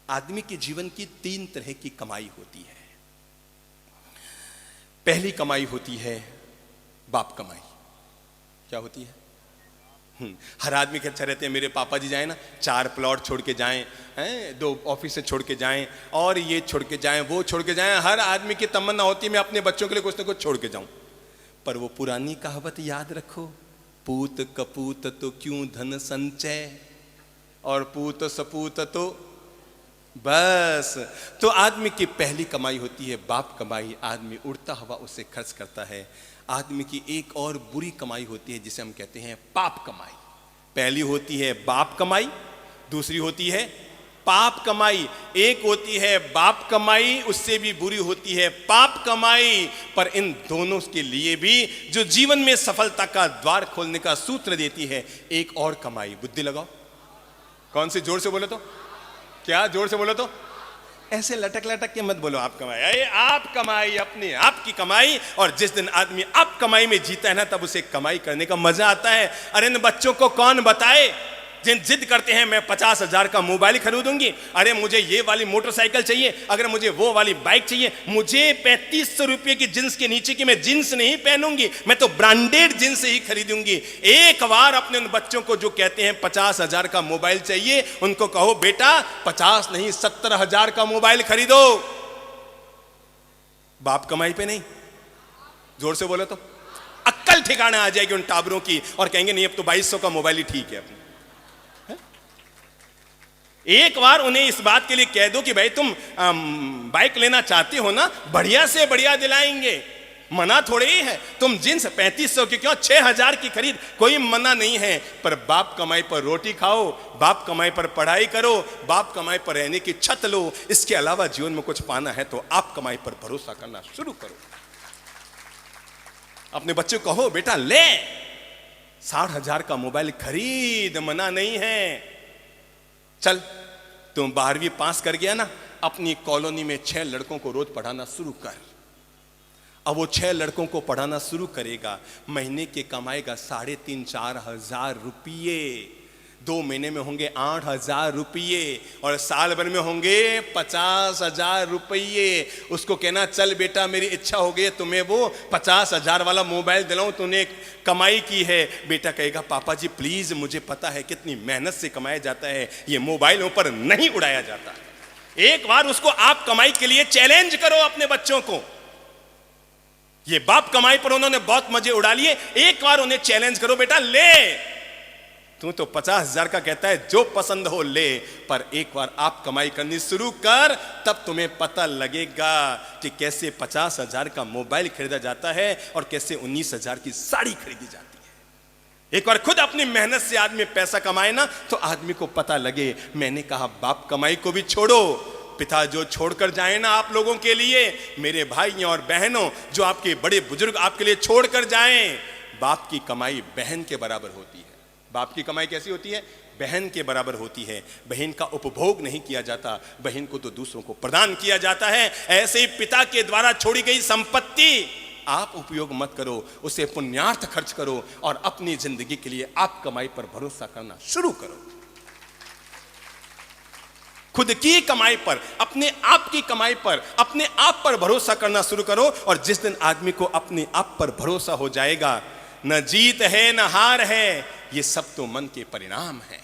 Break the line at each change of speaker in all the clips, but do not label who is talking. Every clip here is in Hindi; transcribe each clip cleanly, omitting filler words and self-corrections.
आदमी के जीवन की 3 तरह की कमाई होती है। पहली कमाई होती है बाप कमाई। क्या होती है? हर आदमी के अच्छा रहते हैं मेरे पापा जी जाएं ना, 4 प्लॉट छोड़ के जाएं, 2 ऑफिस से छोड़ के जाएं, और ये छोड़ के जाएं, वो छोड़ के जाएं। हर आदमी की तमन्ना होती है मैं अपने बच्चों के लिए कुछ ना कुछ छोड़ के जाऊं। पर वो पुरानी कहावत याद रखो, पूत कपूत तो क्यों धन संचय, और पूत सपूत तो बस। तो आदमी की पहली कमाई होती है बाप कमाई। आदमी उड़ता हुआ उसे खर्च करता है। आदमी की एक और बुरी कमाई होती है जिसे हम कहते हैं पाप कमाई। पहली होती है बाप कमाई, दूसरी होती है पाप कमाई। एक होती है बाप कमाई, उससे भी बुरी होती है पाप कमाई। पर इन दोनों के लिए भी जो जीवन में सफलता का द्वार खोलने का सूत्र देती है एक और कमाई। बुद्धि लगाओ। कौन सी? जोर से बोलो तो। क्या? जोर से बोलो तो। ऐसे लटक लटक के मत बोलो आप कमाई। अरे आप कमाई, अपनी आपकी कमाई। और जिस दिन आदमी आप कमाई में जीता है ना, तब उसे कमाई करने का मजा आता है। अरे इन बच्चों को कौन बताए जिन जिद करते हैं मैं 50,000 का मोबाइल खरीदूंगी, अरे मुझे ये वाली मोटरसाइकिल चाहिए, अगर मुझे वो वाली बाइक चाहिए, मुझे 3500 रुपये की जींस के नीचे की मैं जींस नहीं पहनूंगी, मैं तो ब्रांडेड जींस ही खरीदूंगी। एक बार अपने उन बच्चों को जो कहते हैं 50,000 का मोबाइल चाहिए, उनको कहो बेटा 50 नहीं 70,000 का मोबाइल खरीदो। बाप कमाई पे नहीं। जोर से बोलो तो। अक्ल ठिकाना आ जाएगी उन टाबरों की और कहेंगे नहीं अब तो 2200 का मोबाइल ही ठीक है। अपनी एक बार उन्हें इस बात के लिए कह दो कि भाई तुम बाइक लेना चाहते हो ना, बढ़िया से बढ़िया दिलाएंगे, मना थोड़े ही है। तुम जींस 3500 की क्यों 6000 की खरीद, कोई मना नहीं है। पर बाप कमाई पर रोटी खाओ, बाप कमाई पर पढ़ाई करो, बाप कमाई पर रहने की छत लो। इसके अलावा जीवन में कुछ पाना है तो आप कमाई पर भरोसा करना शुरू करो। अपने बच्चे को कहो बेटा ले 60,000 का मोबाइल खरीद, मना नहीं है। चल तुम 12वीं पास कर गया ना, अपनी कॉलोनी में 6 लड़कों को रोज पढ़ाना शुरू कर। अब वो 6 लड़कों को पढ़ाना शुरू करेगा, महीने के कमाएगा 3,500-4 हजार रुपये। 2 महीने में होंगे 8,000 रुपये और साल भर में होंगे 50,000 रुपये। उसको कहना चल बेटा मेरी इच्छा हो गई तुम्हें वो 50,000 वाला मोबाइल दिलाऊं, तूने कमाई की है। बेटा कहेगा पापा जी प्लीज, मुझे पता है कितनी मेहनत से कमाया जाता है, ये मोबाइलों पर नहीं उड़ाया जाता। एक बार उसको आप कमाई के लिए चैलेंज करो अपने बच्चों को। ये बाप कमाई पर उन्होंने बहुत मजे उड़ा लिए, एक बार उन्हें चैलेंज करो बेटा ले, तू तो 50,000 का कहता है, जो पसंद हो ले, पर एक बार आप कमाई करनी शुरू कर, तब तुम्हें पता लगेगा कि कैसे 50,000 का मोबाइल खरीदा जाता है और कैसे 19,000 की साड़ी खरीदी जाती है। एक बार खुद अपनी मेहनत से आदमी पैसा कमाए ना, तो आदमी को पता लगे। मैंने कहा बाप कमाई को भी छोड़ो, पिता जो छोड़कर जाए ना आप लोगों के लिए, मेरे भाइयों और बहनों, जो आपके बड़े बुजुर्ग आपके लिए छोड़कर जाएं, बाप की कमाई बहन के बराबर होती है। बाप की कमाई कैसी होती है? बहन के बराबर होती है। बहन का उपभोग नहीं किया जाता, बहन को तो दूसरों को प्रदान किया जाता है। ऐसे ही पिता के द्वारा छोड़ी गई संपत्ति आप उपयोग मत करो, उसे पुण्यार्थ खर्च करो और अपनी जिंदगी के लिए आप कमाई पर भरोसा करना शुरू करो। खुद की कमाई पर, अपने आप की कमाई पर, अपने आप पर भरोसा करना शुरू करो। और जिस दिन आदमी को अपने आप पर भरोसा हो जाएगा, न जीत है न हार है, ये सब तो मन के परिणाम है।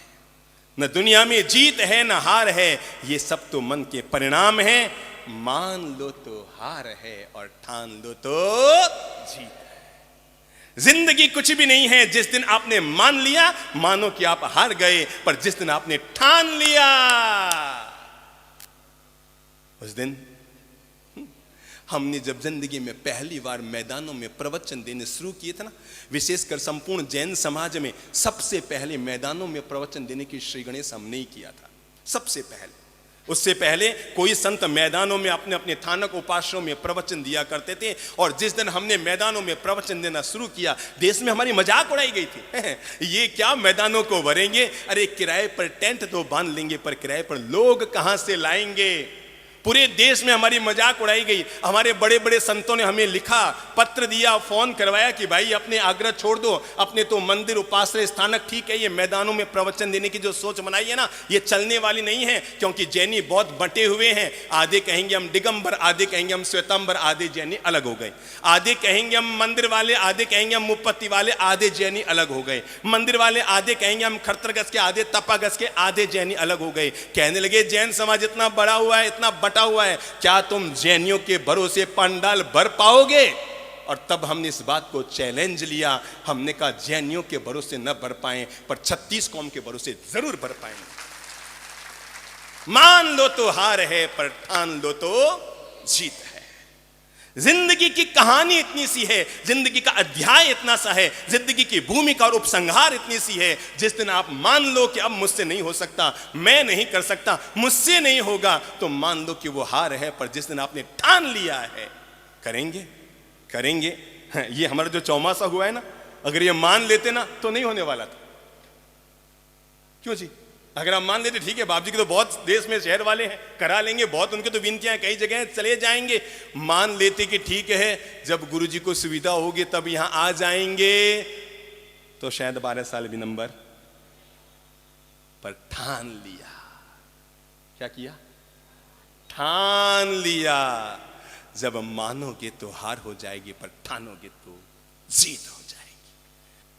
न दुनिया में जीत है न हार है, ये सब तो मन के परिणाम है। मान लो तो हार है और ठान लो तो जीत है। जिंदगी कुछ भी नहीं है। जिस दिन आपने मान लिया, मानो कि आप हार गए, पर जिस दिन आपने ठान लिया, उस दिन हमने जब जिंदगी में पहली बार मैदानों में प्रवचन देने शुरू किए थे ना, विशेषकर संपूर्ण जैन समाज में सबसे पहले मैदानों में प्रवचन देने की श्री गणेश हमने ही किया था, सबसे पहले। उससे पहले कोई संत मैदानों में अपने अपने थानक उपासनाओं में प्रवचन दिया करते थे। और जिस दिन हमने मैदानों में प्रवचन देना शुरू किया, देश में हमारी मजाक उड़ाई गई थी। ये क्या मैदानों को भरेंगे, अरे किराए पर टेंट तो बांध लेंगे, पर किराए पर लोग कहां से लाएंगे। पूरे देश में हमारी मजाक उड़ाई गई। हमारे बड़े बड़े संतों ने हमें लिखा, पत्र दिया, फोन करवाया कि भाई अपने आग्रह छोड़ दो, अपने तो मंदिर उपाश्रय स्थानक ठीक है, ये मैदानों में प्रवचन देने की जो सोच बनाई है ना, ये चलने वाली नहीं है। क्योंकि जैनी बहुत बंटे हुए हैं, आधे कहेंगे हम दिगंबर, आधे कहेंगे हम श्वेतांबर, आधे जैनी अलग हो गए। आधे कहेंगे हम मंदिर वाले, आधे कहेंगे हम मुपत्ति वाले, आधे जैनी अलग हो गए। मंदिर वाले आधे कहेंगे हम खरतरगज के, आधे तपागज के, आधे जैनी अलग हो गए। कहने लगे जैन समाज इतना बड़ा हुआ है, इतना बटा हुआ है, क्या तुम जैनियों के भरोसे पंडाल भर पाओगे? और तब हमने इस बात को चैलेंज लिया। हमने कहा जैनियों के भरोसे न भर पाए पर 36 कौम के भरोसे जरूर भर पाएंगे। मान लो तो हार है पर ठान लो तो जीत है। जिंदगी की कहानी इतनी सी है, जिंदगी का अध्याय इतना सा है, जिंदगी की भूमिका और उपसंहार इतनी सी है। जिस दिन आप मान लो कि अब मुझसे नहीं हो सकता, मैं नहीं कर सकता, मुझसे नहीं होगा, तो मान लो कि वो हार है। पर जिस दिन आपने ठान लिया है करेंगे करेंगे, ये हमारा जो चौमासा हुआ है ना, अगर ये मान लेते ना तो नहीं होने वाला था। क्यों जी? अगर आप मान लेते ठीक है, बाप जी के तो बहुत देश में शहर वाले हैं, करा लेंगे, बहुत उनके तो विनतियां कई जगह चले जाएंगे। मान लेते कि ठीक है, जब गुरु जी को सुविधा होगी तब यहां आ जाएंगे, तो शायद 12 साल भी नंबर। पर ठान लिया। क्या किया? ठान लिया। जब मानोगे तो हार हो जाएगी, पर ठानोगे तो जीत हो जाएगी।